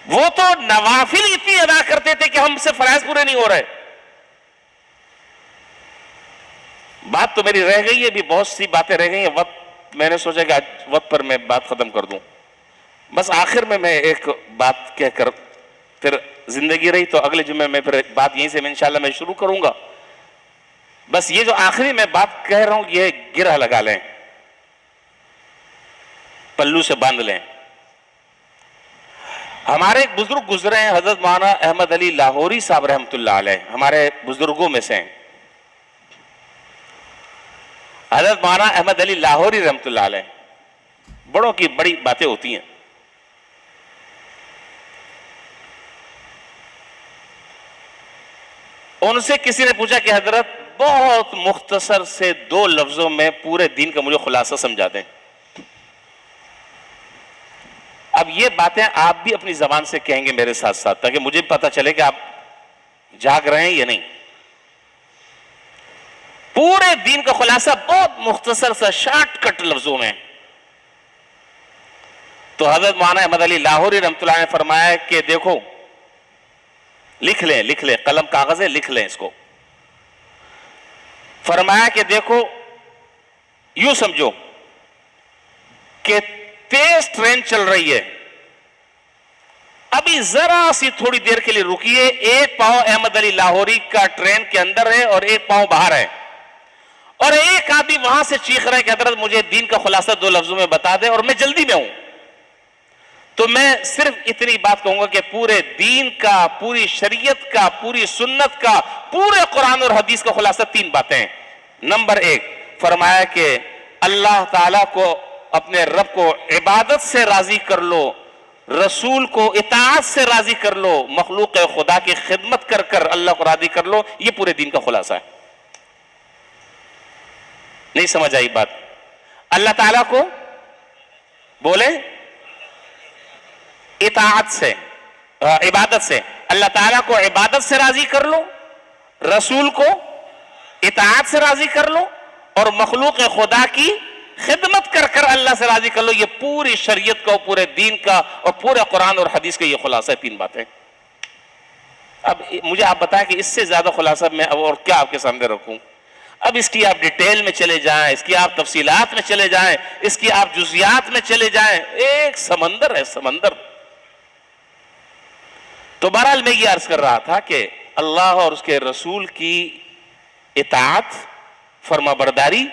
[SPEAKER 1] وہ تو نوافل اتنی ادا کرتے تھے کہ ہم سے فرائض پورے نہیں ہو رہے۔ بات تو میری رہ گئی ہے، بھی بہت سی باتیں رہ گئی ہیں، وقت میں نے سوچا کہ آج وقت پر میں بات ختم کر دوں۔ بس آخر میں ایک بات کہہ کر پھر زندگی رہی تو اگلے جمعے میں پھر بات یہیں سے میں انشاءاللہ میں شروع کروں گا۔ بس یہ جو آخری میں بات کہہ رہا ہوں یہ گرہ لگا لیں، پلو سے باندھ لیں۔ ہمارے ایک بزرگ گزرے ہیں، حضرت مولانا احمد علی لاہوری صاحب رحمۃ اللہ علیہ، ہمارے بزرگوں میں سے ہیں۔ حضرت مولانا احمد علی لاہوری رحمۃ اللہ علیہ، بڑوں کی بڑی باتیں ہوتی ہیں۔ ان سے کسی نے پوچھا کہ حضرت بہت مختصر سے 2 لفظوں میں پورے دین کا مجھے خلاصہ سمجھا دیں۔ اب یہ باتیں آپ بھی اپنی زبان سے کہیں گے میرے ساتھ ساتھ، تاکہ مجھے پتا چلے کہ آپ جاگ رہے ہیں یا نہیں۔ پورے دین کا خلاصہ بہت مختصر سا شارٹ کٹ لفظوں میں۔ تو حضرت مولانا احمد علی لاہوری رحمۃ اللہ نے فرمایا کہ دیکھو، لکھ لیں، قلم کاغذ ہے، لکھ لیں اس کو۔ فرمایا کہ دیکھو، یوں سمجھو کہ تیز ٹرین چل رہی ہے، ابھی ذرا سی تھوڑی دیر کے لیے رکیے، ایک پاؤں احمد علی لاہوری کا ٹرین کے اندر ہے اور ایک پاؤں باہر ہے، اور ایک آدمی وہاں سے چیخ رہا ہے کہ حضرت مجھے دین کا خلاصہ 2 لفظوں میں بتا دیں، اور میں جلدی میں ہوں۔ تو میں صرف اتنی بات کہوں گا کہ پورے دین کا، پوری شریعت کا، پوری سنت کا، پورے قرآن اور حدیث کا خلاصہ 3 باتیں ہیں۔ نمبر 1، فرمایا کہ اللہ تعالیٰ کو اپنے رب کو عبادت سے راضی کر لو، رسول کو اطاعت سے راضی کر لو، مخلوق خدا کی خدمت کر کر اللہ کو راضی کر لو. یہ پورے دین کا خلاصہ ہے. نہیں سمجھ آئی بات؟ اللہ تعالیٰ کو بولے اطاعت سے، عبادت سے. اللہ تعالیٰ کو عبادت سے راضی کر لو، رسول کو اطاعت سے راضی کر لو، اور مخلوق خدا کی خدمت کر کر اللہ سے راضی کر لو. یہ پوری شریعت کا، پورے دین کا، اور پورے قرآن اور حدیث کا یہ خلاصہ ہے. 3 باتیں. اب مجھے آپ بتائیں کہ اس سے زیادہ خلاصہ میں اور کیا آپ کے سامنے رکھوں؟ اب اس کی آپ ڈیٹیل میں چلے جائیں، اس کی آپ تفصیلات میں چلے جائیں، اس کی آپ جزیات میں چلے جائیں، ایک سمندر ہے، سمندر. تو بہرحال میں یہ عرض کر رہا تھا کہ اللہ اور اس کے رسول کی اطاعت، فرما برداری،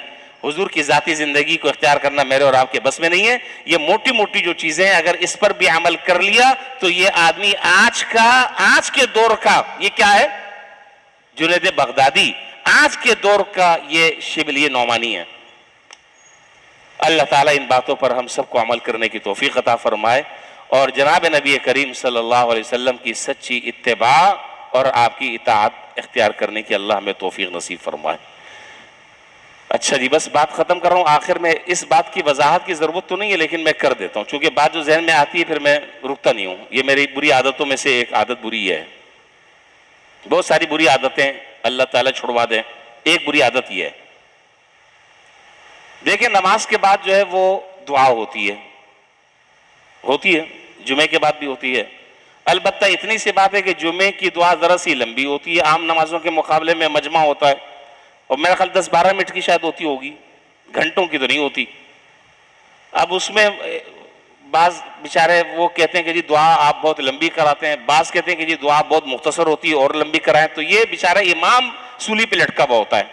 [SPEAKER 1] حضور کی ذاتی زندگی کو اختیار کرنا میرے اور آپ کے بس میں نہیں ہے. یہ موٹی موٹی جو چیزیں ہیں اگر اس پر بھی عمل کر لیا تو یہ آدمی آج کے دور کا، یہ کیا ہے؟ جنید بغدادی. آج کے دور کا یہ شبلی نعمانی ہے. اللہ تعالیٰ ان باتوں پر ہم سب کو عمل کرنے کی توفیق عطا فرمائے، اور جناب نبی کریم صلی اللہ علیہ وسلم کی سچی اتباع اور آپ کی اطاعت اختیار کرنے کی اللہ ہمیں توفیق نصیب فرمائے. اچھا جی، بس بات ختم کر رہا ہوں. آخر میں اس بات کی وضاحت کی ضرورت تو نہیں ہے، لیکن میں کر دیتا ہوں چونکہ بات جو ذہن میں آتی ہے پھر میں رکتا نہیں ہوں. یہ میری بری عادتوں میں سے ایک عادت بری ہے. بہت ساری بری عادتیں اللہ تعالیٰ چھڑوا دیں، ایک بری عادت یہ ہے. دیکھیں نماز کے بعد جو ہے وہ دعا ہوتی ہے، جمعے کے بعد بھی ہوتی ہے. البتہ اتنی سی بات ہے کہ جمعے کی دعا ذرا سی لمبی ہوتی ہے، عام نمازوں کے مقابلے میں مجمع ہوتا ہے، اور میرا خیال 10-12 منٹ کی شاید ہوتی ہوگی، گھنٹوں کی تو نہیں ہوتی. اب اس میں بعض بیچارے وہ کہتے ہیں کہ جی دعا آپ بہت لمبی کراتے ہیں، بعض کہتے ہیں کہ جی دعا بہت مختصر ہوتی ہے اور لمبی کرائیں. تو یہ بیچارہ امام سولی پہ لٹکا ہوا ہوتا ہے،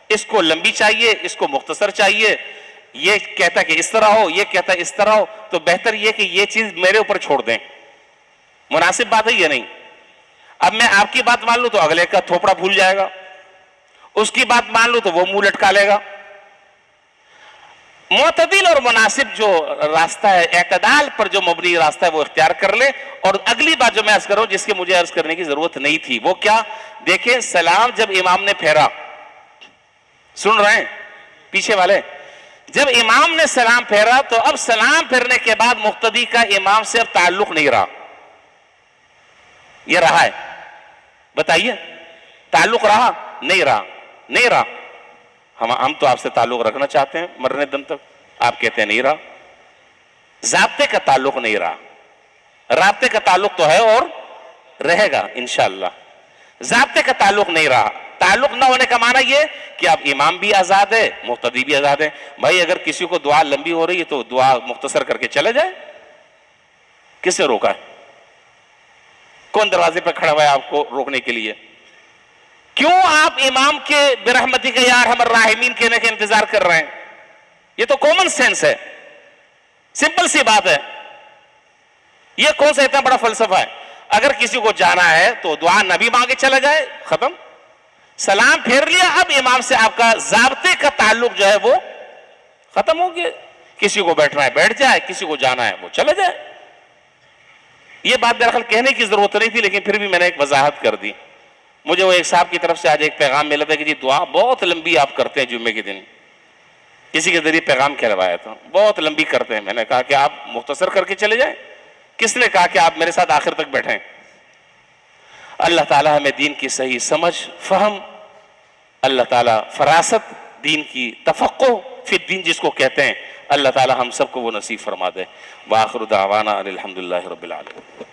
[SPEAKER 1] اس کو لمبی چاہیے، اس کو مختصر چاہیے، یہ کہتا ہے کہ اس طرح ہو، یہ کہتا ہے اس طرح ہو. تو بہتر یہ کہ یہ چیز میرے اوپر چھوڑ دیں. مناسب بات ہے یہ نہیں. اب میں آپ کی بات مان لوں تو اگلے کا تھوپڑا بھول جائے گا، اس کی بات مان لوں تو وہ منہ لٹکا لے گا. معتدل اور مناسب جو راستہ ہے، اعتدال پر جو مبنی راستہ ہے وہ اختیار کر لے. اور اگلی بات جو میں عرض کروں جس کے مجھے عرض کرنے کی ضرورت نہیں تھی، وہ کیا؟ دیکھیں سلام جب امام نے پھیرا، سن رہے ہیں پیچھے والے، جب امام نے سلام پھیرا تو اب سلام پھیرنے کے بعد مقتدی کا امام سے اب تعلق نہیں رہا. یہ رہا ہے؟ بتائیے، تعلق رہا؟ نہیں رہا. ہم تو آپ سے تعلق رکھنا چاہتے ہیں مرنے دم تک، آپ کہتے ہیں نہیں رہا. ضابطے کا تعلق نہیں رہا. رابطے کا تعلق تو ہے اور رہے گا انشاءاللہ. ضابطے کا تعلق نہیں رہا. تعلق نہ ہونے کا معنی یہ کہ اب امام بھی آزاد ہے، مقتدی بھی آزاد ہے. بھائی اگر کسی کو دعا لمبی ہو رہی ہے تو دعا مختصر کر کے چلے جائے. کس نے روکا ہے؟ کون دروازے پہ کھڑا ہوا ہے آپ کو روکنے کے لیے؟ کیوں آپ امام کے برحمتی کا یا ارحم الراحمین کہنے کا انتظار کر رہے ہیں؟ یہ تو کامن سینس ہے، سمپل سی بات ہے. یہ کون سا اتنا بڑا فلسفہ ہے؟ اگر کسی کو جانا ہے تو دعا نبی مانگے چلا جائے، ختم. سلام پھیر لیا، اب امام سے آپ کا ضابطے کا تعلق جو ہے وہ ختم ہو گیا. کسی کو بیٹھنا ہے بیٹھ جائے، کسی کو جانا ہے وہ چلا جائے. یہ بات دراصل کہنے کی ضرورت نہیں تھی، لیکن پھر بھی میں نے ایک وضاحت کر دی. مجھے وہ ایک صاحب کی طرف سے آج ایک پیغام ملا تھا کہ جی دعا بہت لمبی آپ کرتے ہیں جمعے کے دن. کسی کے ذریعے پیغام کہلوایا تھا، بہت لمبی کرتے ہیں. میں نے کہا کہ آپ مختصر کر کے چلے جائیں. کس نے کہا کہ آپ میرے ساتھ آخر تک بیٹھیں؟ اللہ تعالیٰ ہمیں دین کی صحیح سمجھ، فہم، اللہ تعالیٰ فراست، دین کی تفقہ فی الدین جس کو کہتے ہیں، اللہ تعالیٰ ہم سب کو وہ نصیب فرما دے. وآخر دعوانا الحمدللہ رب العالمین.